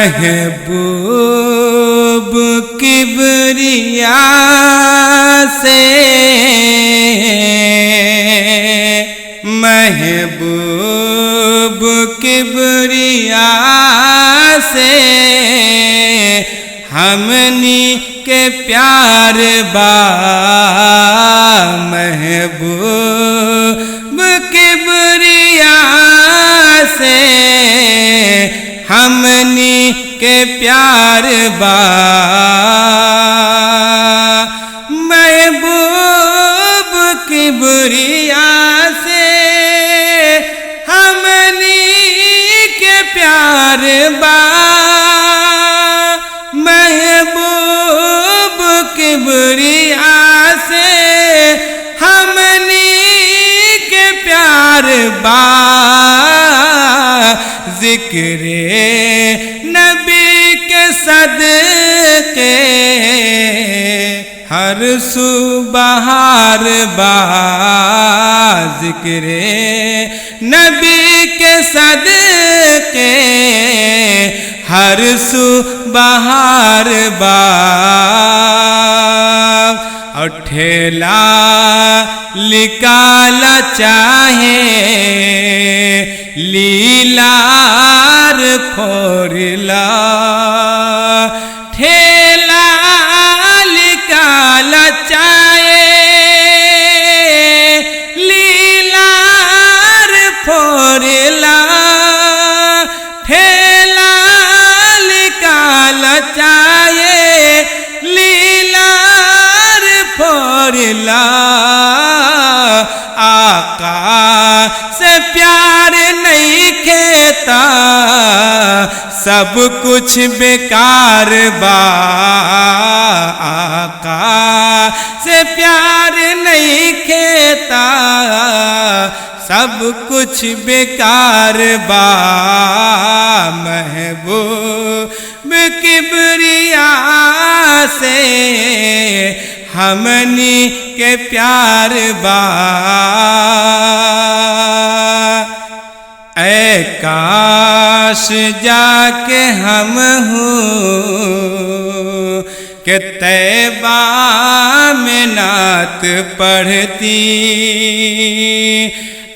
महबूब किबरिया से, महबूब किबरिया से हमनी के प्यार बा। महबूब किबरिया से हमनी के प्यार बा। महबूब किबरिया से हमनी के प्यार बा। महबूब किबरिया से हमनी के प्यार बा। ज़िक्रे नबी के सदके हर सुबहार बा। ज़िक्रे नबी के सदके हर सुबहार बा। और ठेला निकाला चाहे लीलार फोरला। ठेला निकाला चाहे लीलार फोरला। ठेला निकाला चाहे लीलार फोरला। आका से प्यार नहीं खेता सब कुछ बेकार बा। आका से प्यार नहीं खेता सब कुछ बेकार बा। महबूब किबरिया से हमनी के प्यार बा। ऐ काश जाके हम हूँ के तैबा में नात पढ़ती।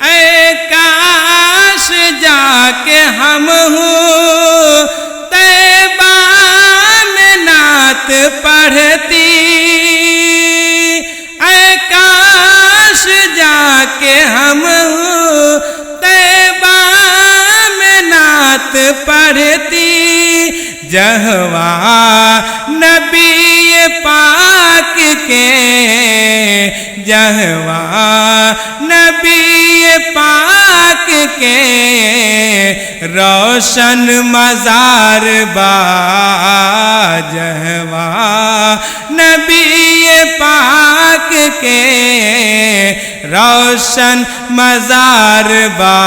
ऐ काश जाके हम हूँ तैबा में नात पढ़ती। ऐ काश जाके हम हूँ तैबा में नात पढ़ती। जहवा नबी पाक के, जहवा नबी पाक के रोशन मज़ार बा। जहवा नबी पाक के रोशन मज़ार बा।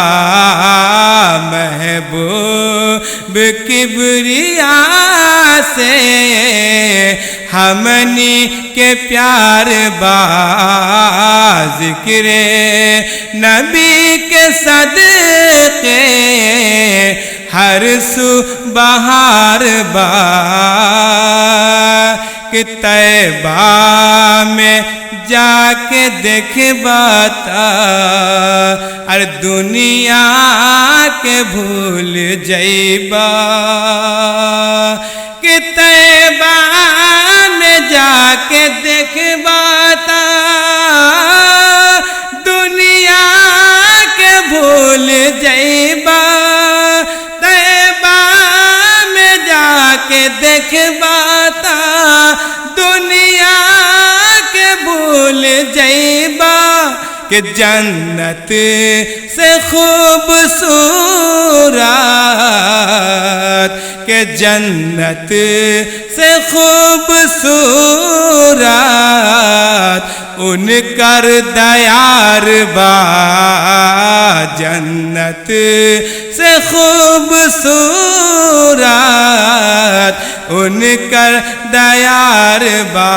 महबूब किबरिया से हमनी के प्यार बा। ज़िक्रे नबी के सदके हर सुबहार बा। कि तैबा में जाके देखबाता अरे दुनिया के भूल जइबा। कि तैबा में जाके देखबाता दुनिया के भूल जइबा। तैबा में जाके देखबाता दुनिया के भूल जइबा। कि जन्नत से खूबसूरत, के जन्नत से खूबसूरत उनकर दयार बा। जन्नत से खूबसूरत उनकर दयार बा।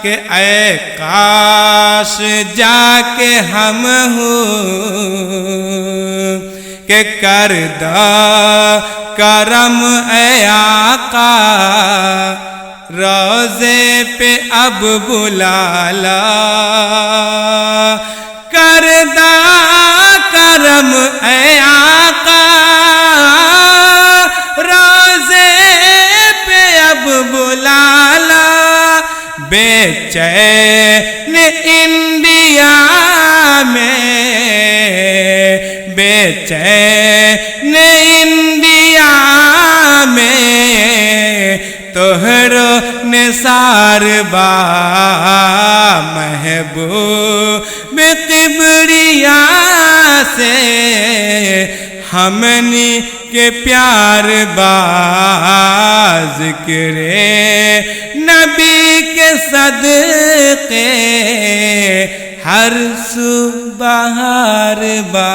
कि ऐ काश जाके हम हूँ के कर दा करम ए आका रोज़े पे अब बुला ला, करदा करम ए आका रोज़े पे अब बुला ला। बेचैन इंडिया में, बेचैन इंडिया में तोहरो निसार बा महबूब किबरिया से हमनी के प्यार बा। ज़िक्रे नबी के सदक़े हर सुबह बा।